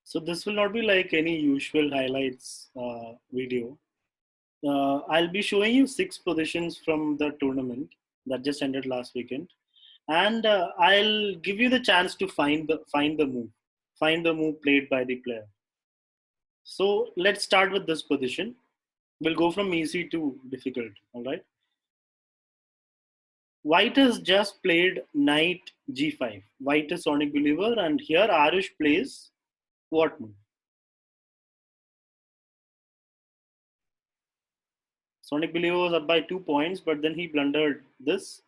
So this will not be like any usual highlights video. I'll be showing you 6 positions from the tournament that just ended last weekend, and I'll give you the chance to find the move played by the player. So let's start with this position. We'll go from easy to difficult. All right. White has just played knight g5. White is Sonic Believer, and here Arush plays what move? Sonic Believer was up by 2 points, but then he blundered this,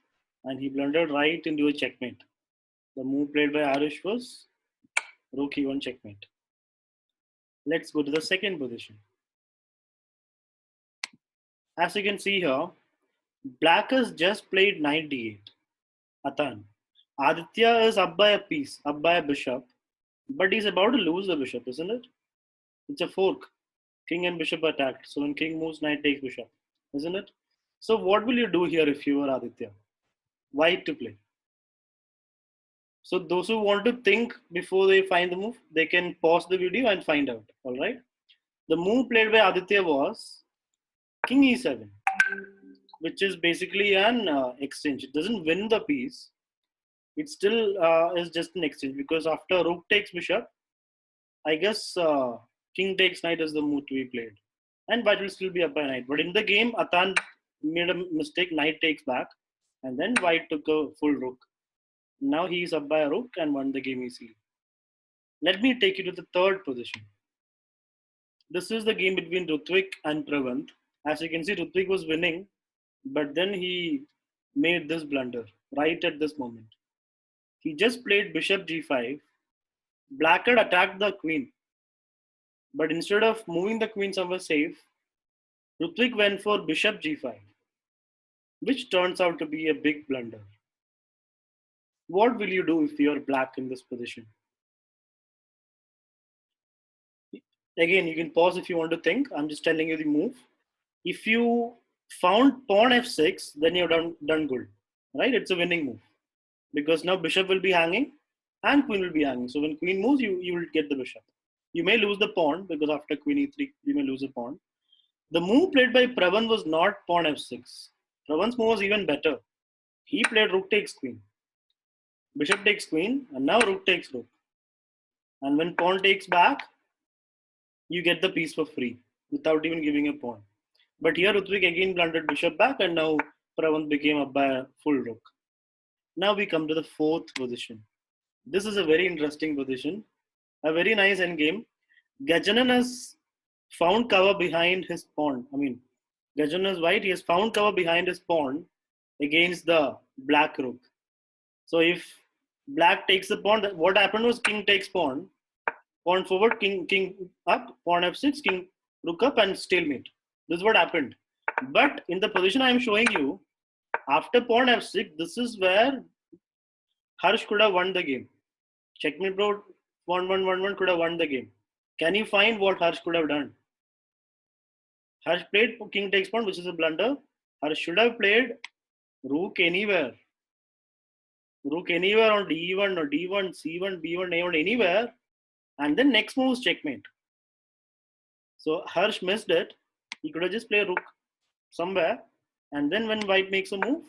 and he blundered right into a checkmate. The move played by Arush was rook e1 checkmate. Let's go to the second position. As you can see here, Black has just played knight d8. Atan. Aditya is up by a piece, up by a bishop, but he's about to lose the bishop, isn't it? It's a fork. King and bishop attacked. So when king moves, knight takes bishop, isn't it? So what will you do here if you were Aditya? White to play. So those who want to think before they find the move, they can pause the video and find out. All right. The move played by Aditya was king e7, which is basically an exchange. It doesn't win the piece. It still is just an exchange because after rook takes bishop, I guess king takes knight is the move to be played. And white will still be up by knight. But in the game, Atan made a mistake. Knight takes back. And then white took a full rook. Now he is up by a rook and won the game easily. Let me take you to the third position. This is the game between Rutvik and Pravant. As you can see, Rutvik was winning, but then he made this blunder right at this moment. He just played bishop g5. Black had attacked the queen, but instead of moving the queen somewhere safe, Rutvik went for bishop g5, which turns out to be a big blunder. What will you do if you're black in this position? Again, you can pause if you want to think. I'm just telling you the move. If you found pawn f6, then you're done good, right? It's a winning move because now bishop will be hanging and queen will be hanging. So when queen moves, you will get the bishop. You may lose the pawn because after queen e3, you may lose a pawn. The move played by Pravan was not pawn f6. Pravan's move was even better. He played rook takes queen. Bishop takes queen, and now rook takes rook. And when pawn takes back, you get the piece for free without even giving a pawn. But here Rutvik again blundered bishop back, and now Pravant became up by a full rook. Now we come to the fourth position. This is a very interesting position, a very nice endgame. Gajanan has found cover behind his pawn. Gajanan is white. He has found cover behind his pawn against the black rook. So if black takes the pawn, what happened was king takes pawn forward, king up, pawn f6, king rook up, and stalemate. This is what happened. But in the position I am showing you, after pawn f6, this is where Harsh could have won the game. Checkmate bro, 1-1-1-1 could have won the game. Can you find what Harsh could have done? Harsh played king takes pawn, which is a blunder. Harsh should have played rook anywhere. Rook anywhere on d1 or d1, c1, b1, a1, anywhere. And then next move is checkmate. So Harsh missed it. He could have just played rook somewhere. And then when white makes a move,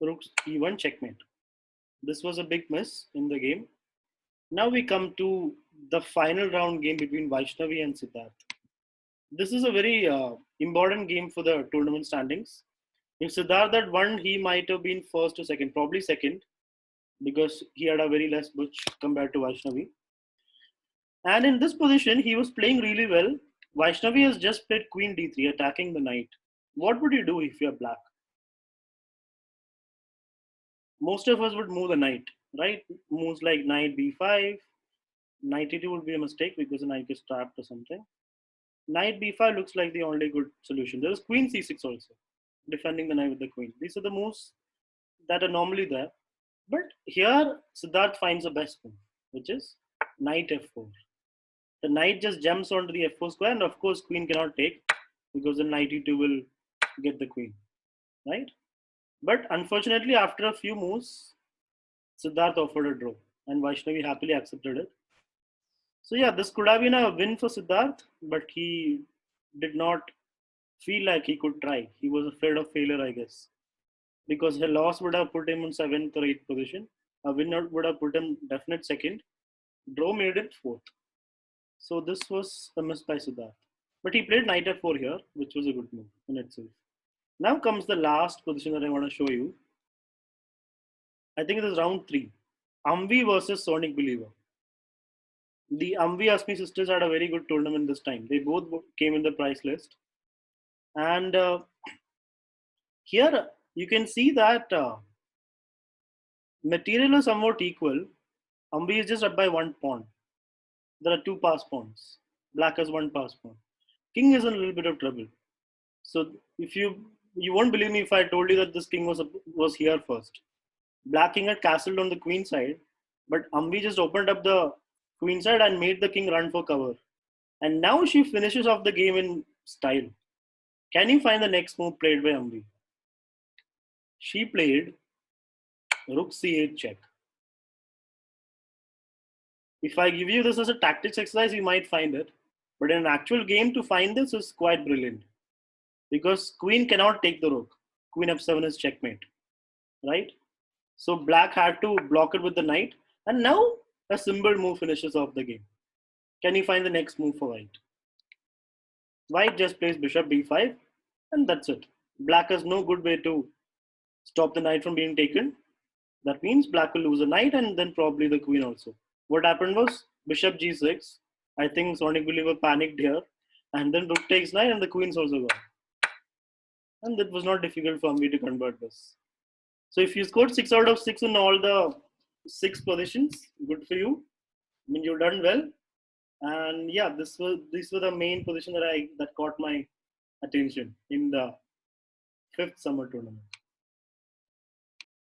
rook e1 checkmate. This was a big miss in the game. Now we come to the final round game between Vaishnavi and Siddharth. This is a very important game for the tournament standings. If Siddharth had won, he might have been first or second, probably second, because he had a very less butch compared to Vaishnavi. And in this position, he was playing really well. Vaishnavi has just played queen d3, attacking the knight. What would you do if you're black? Most of us would move the knight, right? Moves like knight b5, knight e2 would be a mistake because the knight is trapped or something. Knight b5 looks like the only good solution. There is queen c6 also, defending the knight with the queen. These are the moves that are normally there. But here, Siddharth finds the best move, which is knight f4. The knight just jumps onto the f4 square, and of course, queen cannot take because the knight e2 will get the queen, right? But unfortunately, after a few moves, Siddharth offered a draw, and Vaishnavi happily accepted it. So yeah, this could have been a win for Siddharth, but he did not feel like he could try. He was afraid of failure, I guess, because a loss would have put him in seventh or eighth position. A win would have put him definite second. Draw made it fourth. So this was a miss by Siddharth. But he played knight f4 here, which was a good move in itself. Now comes the last position that I want to show you. I think it is round 3. Amvi versus Sonic Believer. The Amvi Asmi sisters had a very good tournament this time. They both came in the prize list. And here you can see that material is somewhat equal. Ambi is just up by 1 pawn. There are 2 pass pawns. Black has 1 pass pawn. King is in a little bit of trouble. So if you won't believe me if I told you that this king was here first. Black king had castled on the queen side, but Ambi just opened up the queen side and made the king run for cover. And now she finishes off the game in style. Can you find the next move played by Ambi? She played rook c8 check. If I give you this as a tactics exercise, you might find it. But in an actual game, to find this is quite brilliant. Because queen cannot take the rook. Queen f7 is checkmate. Right? So black had to block it with the knight. And now a simple move finishes off the game. Can you find the next move for white? White just plays bishop b5. And that's it. Black has no good way to stop the knight from being taken. That means black will lose a knight and then probably the queen also. What happened was bishop g6. I think Sonic Believer panicked here. And then rook takes knight and the queen's also gone. And that was not difficult for me to convert this. So if you scored 6 out of 6 in all the 6 positions, good for you. I mean, you've done well. And yeah, these were the main position that caught my attention in the 5th summer tournament.